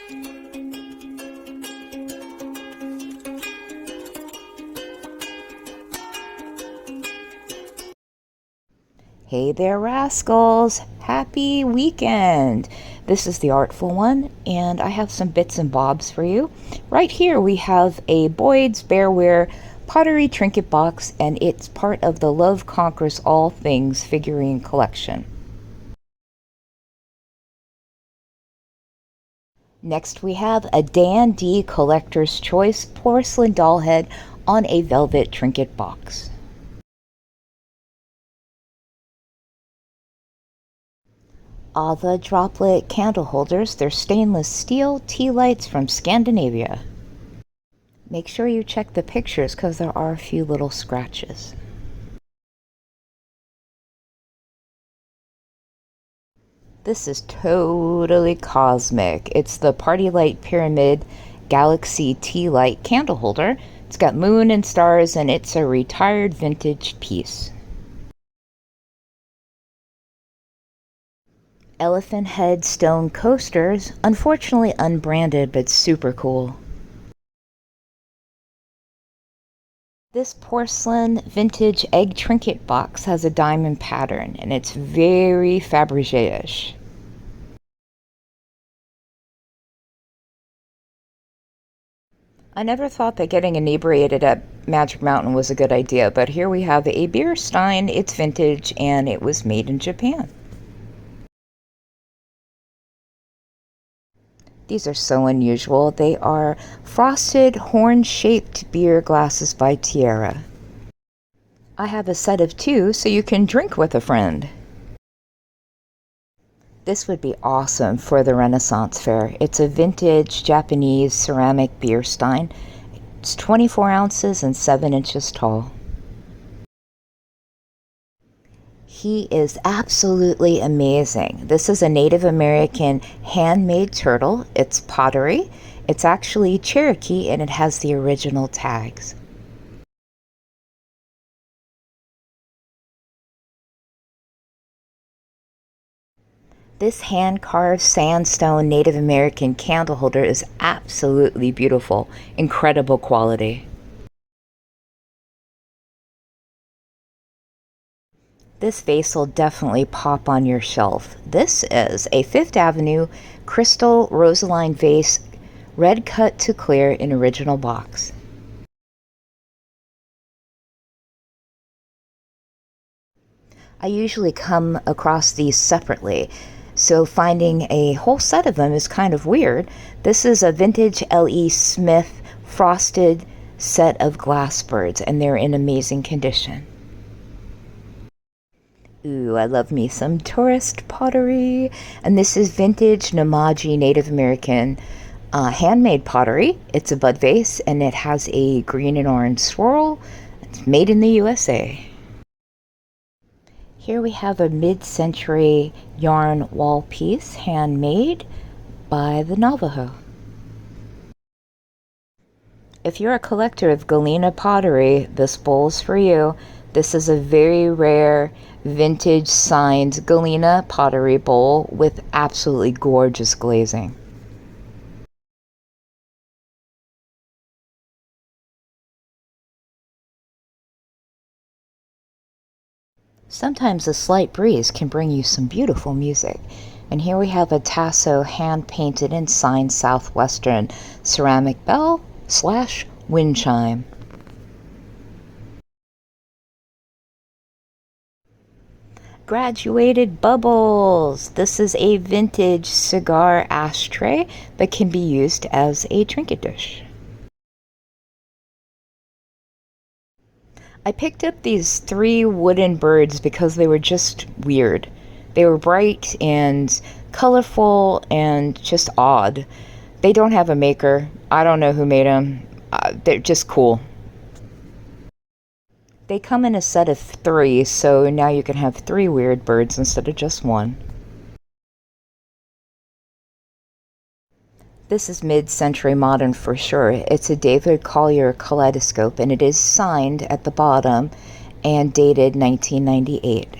Hey there, rascals! Happy weekend! This is the Artful One, and I have some bits and bobs for you. Right here we have a Boyd's Bearware pottery trinket box, and it's part of the Love Conquers All Things figurine collection. Next we have a Dan D Collector's Choice porcelain doll head on a velvet trinket box. Ava droplet candle holders. They're stainless steel tea lights from Scandinavia. Make sure you check the pictures because there are a few little scratches. This is totally cosmic. It's the Party Light Pyramid Galaxy Tea Light candle holder. It's got moon and stars, and it's a retired vintage piece. Elephant head stone coasters, unfortunately unbranded, but super cool. This porcelain vintage egg trinket box has a diamond pattern, and it's very Fabergé-ish. I never thought that getting inebriated at Magic Mountain was a good idea, but here we have a beer stein. It's vintage, and it was made in Japan. These are so unusual. They are frosted horn-shaped beer glasses by Tierra. I have a set of two so you can drink with a friend. This would be awesome for the Renaissance Fair. It's a vintage Japanese ceramic beer stein. It's 24 ounces and 7 inches tall. He is absolutely amazing. This is a Native American handmade turtle. It's pottery. It's actually Cherokee, and it has the original tags. This hand-carved sandstone Native American candle holder is absolutely beautiful. Incredible quality. This vase will definitely pop on your shelf. This is a Fifth Avenue crystal rosaline vase, red cut to clear in original box. I usually come across these separately, so finding a whole set of them is kind of weird. This is a vintage L.E. Smith frosted set of glass birds, and they're in amazing condition. Ooh, I love me some tourist pottery. And this is vintage Namaji Native American handmade pottery. It's a bud vase, and it has a green and orange swirl. It's made in the USA. Here we have a mid-century yarn wall piece, handmade by the Navajo. If you're a collector of Galena pottery, this bowl's for you. This is a very rare vintage signed Galena pottery bowl with absolutely gorgeous glazing. Sometimes a slight breeze can bring you some beautiful music. And here we have a Tasso hand-painted and signed Southwestern ceramic bell / wind chime. Graduated bubbles. This is a vintage cigar ashtray that can be used as a trinket dish. I picked up these 3 wooden birds because they were just weird. They were bright and colorful and just odd. They don't have a maker. I don't know who made them. They're just cool. They come in a set of 3, so now you can have 3 weird birds instead of just 1. This is mid-century modern for sure. It's a David Collier kaleidoscope, and it is signed at the bottom and dated 1998.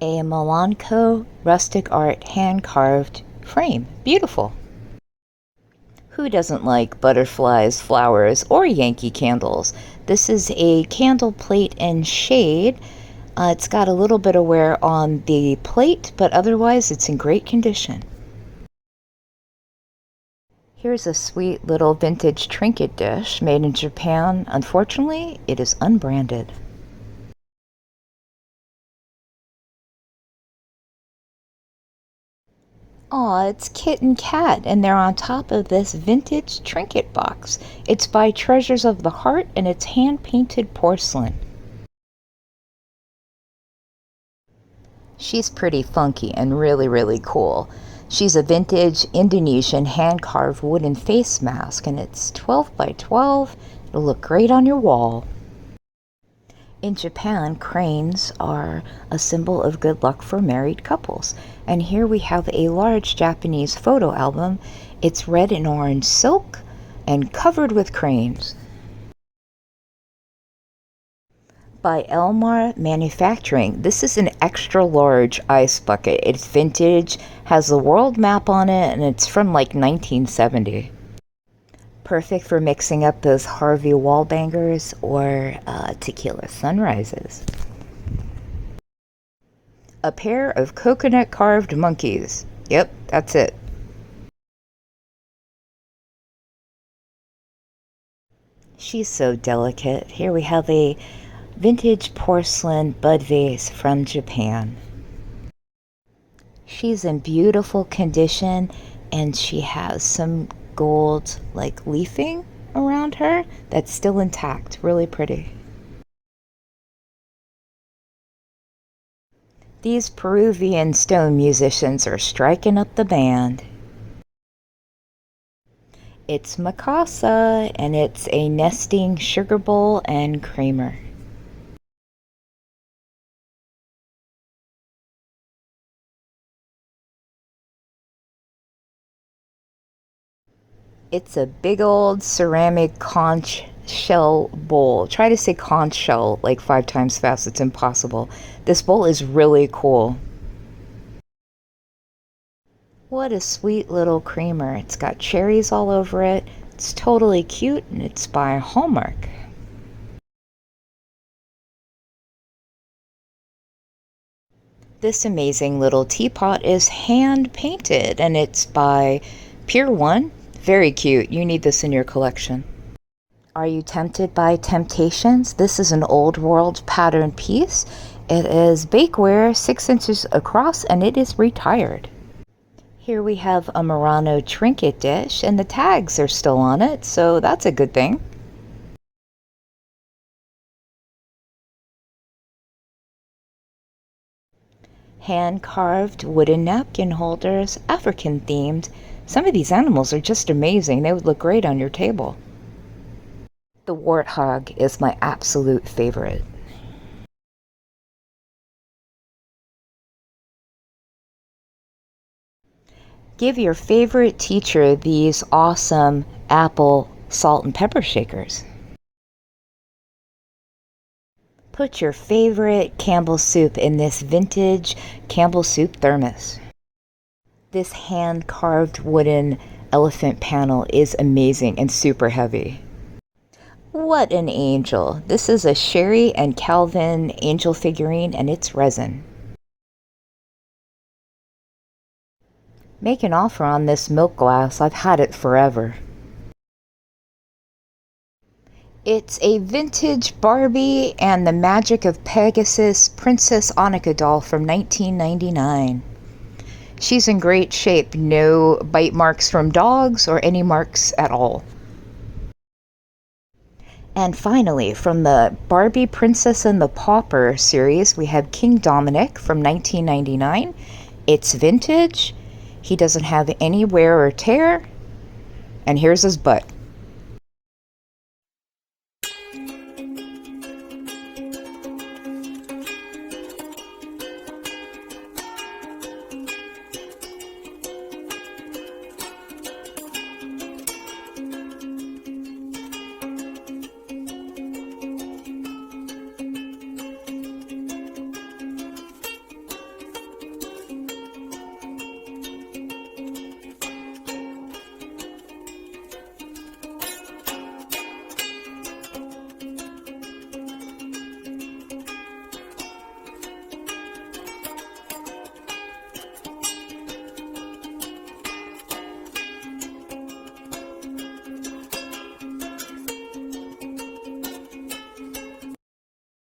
A Melanco rustic art hand-carved frame. Beautiful. Who doesn't like butterflies, flowers, or Yankee candles? This is a candle plate and shade. It's got a little bit of wear on the plate, but otherwise it's in great condition. Here's a sweet little vintage trinket dish made in Japan. Unfortunately, it is unbranded. Aw, it's Kit and Kat, and they're on top of this vintage trinket box. It's by Treasures of the Heart, and it's hand-painted porcelain. She's pretty funky and really, really cool. She's a vintage Indonesian hand-carved wooden face mask, and it's 12 by 12. It'll look great on your wall. In Japan, cranes are a symbol of good luck for married couples. And here we have a large Japanese photo album. It's red and orange silk and covered with cranes. By Elmar Manufacturing. This is an extra large ice bucket. It's vintage, has the world map on it, and it's from like 1970. Perfect for mixing up those Harvey Wallbangers or tequila sunrises. A pair of coconut carved monkeys. Yep, that's it. She's so delicate. Here we have a vintage porcelain bud vase from Japan. She's in beautiful condition, and she has some gold like leafing around her that's still intact. Really pretty. These Peruvian stone musicians are striking up the band. It's Mikasa, and it's a nesting sugar bowl and creamer. It's a big old ceramic conch shell bowl. Try to say conch shell like 5 times fast. It's impossible. This bowl is really cool. What a sweet little creamer. It's got cherries all over it. It's totally cute, and it's by Hallmark. This amazing little teapot is hand painted, and it's by Pier 1. Very cute. You need this in your collection. Are you tempted by Temptations? This is an old world pattern piece. It is bakeware, 6 inches across, and it is retired. Here we have a Murano trinket dish, and the tags are still on it, so that's a good thing. Hand-carved wooden napkin holders, African themed. Some of these animals are just amazing. They would look great on your table. The warthog is my absolute favorite. Give your favorite teacher these awesome apple salt and pepper shakers. Put your favorite Campbell soup in this vintage Campbell soup thermos. This hand-carved wooden elephant panel is amazing and super heavy. What an angel. This is a Sherry and Calvin angel figurine, and it's resin. Make an offer on this milk glass. I've had it forever. It's a vintage Barbie and the Magic of Pegasus Princess Annika doll from 1999. She's in great shape. No bite marks from dogs or any marks at all. And finally, from the Barbie Princess and the Pauper series, we have King Dominic from 1999. It's vintage. He doesn't have any wear or tear. And here's his butt.